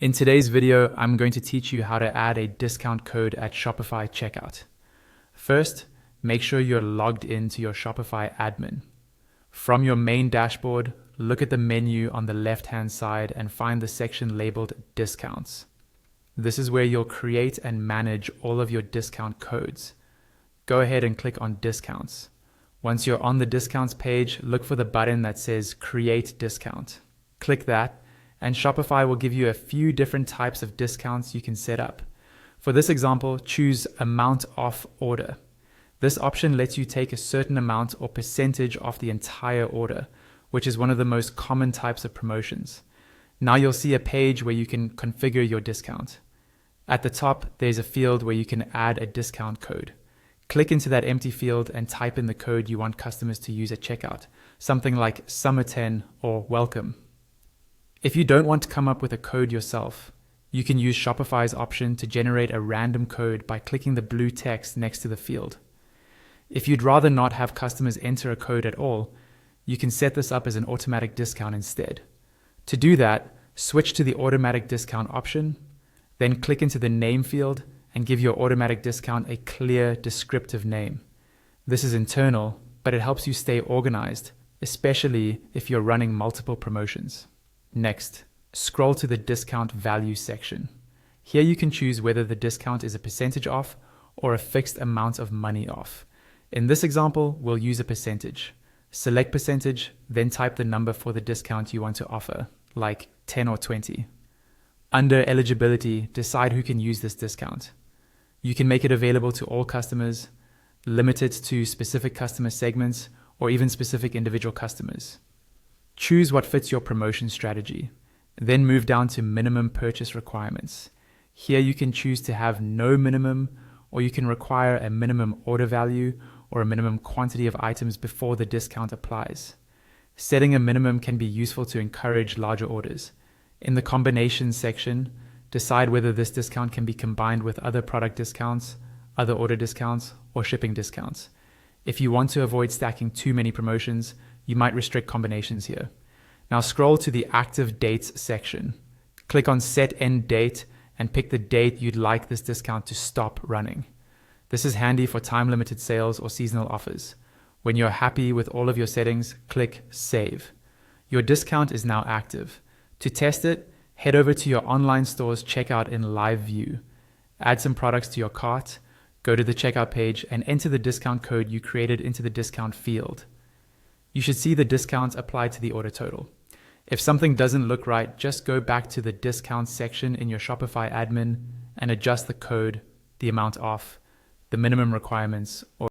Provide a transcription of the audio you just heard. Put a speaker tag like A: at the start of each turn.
A: In today's video, I'm going to teach you how to add a discount code at Shopify checkout. First, make sure you're logged into your Shopify admin. From your main dashboard, look at the menu on the left-hand side and find the section labeled Discounts. This is where you'll create and manage all of your discount codes. Go ahead and click on Discounts. Once you're on the Discounts page, look for the button that says Create Discount. Click that, and Shopify will give you a few different types of discounts you can set up. For this example, choose Amount Off Order. This option lets you take a certain amount or percentage off the entire order, which is one of the most common types of promotions. Now you'll see a page where you can configure your discount. At the top, there's a field where you can add a discount code. Click into that empty field and type in the code you want customers to use at checkout, something like Summer10 or Welcome. If you don't want to come up with a code yourself, you can use Shopify's option to generate a random code by clicking the blue text next to the field. If you'd rather not have customers enter a code at all, you can set this up as an automatic discount instead. To do that, switch to the automatic discount option, then click into the name field and give your automatic discount a clear, descriptive name. This is internal, but it helps you stay organized, especially if you're running multiple promotions. Next, scroll to the discount value section. Here you can choose whether the discount is a percentage off or a fixed amount of money off. In this example, we'll use a percentage. Select percentage, then type the number for the discount you want to offer, like 10 or 20. Under eligibility, decide who can use this discount. You can make it available to all customers, limit it to specific customer segments, or even specific individual customers. Choose what fits your promotion strategy, then move down to minimum purchase requirements. Here you can choose to have no minimum, or you can require a minimum order value or a minimum quantity of items before the discount applies. Setting a minimum can be useful to encourage larger orders. In the combinations section, decide whether this discount can be combined with other product discounts, other order discounts, or shipping discounts. If you want to avoid stacking too many promotions, you might restrict combinations here. Now scroll to the active dates section. Click on Set End Date and pick the date you'd like this discount to stop running. This is handy for time-limited sales or seasonal offers. When you're happy with all of your settings, click Save. Your discount is now active. To test it, head over to your online store's checkout in live view. Add some products to your cart, go to the checkout page, and enter the discount code you created into the discount field. You should see the discounts applied to the order total. If something doesn't look right, just go back to the discount section in your Shopify admin and adjust the code, the amount off, the minimum requirements, or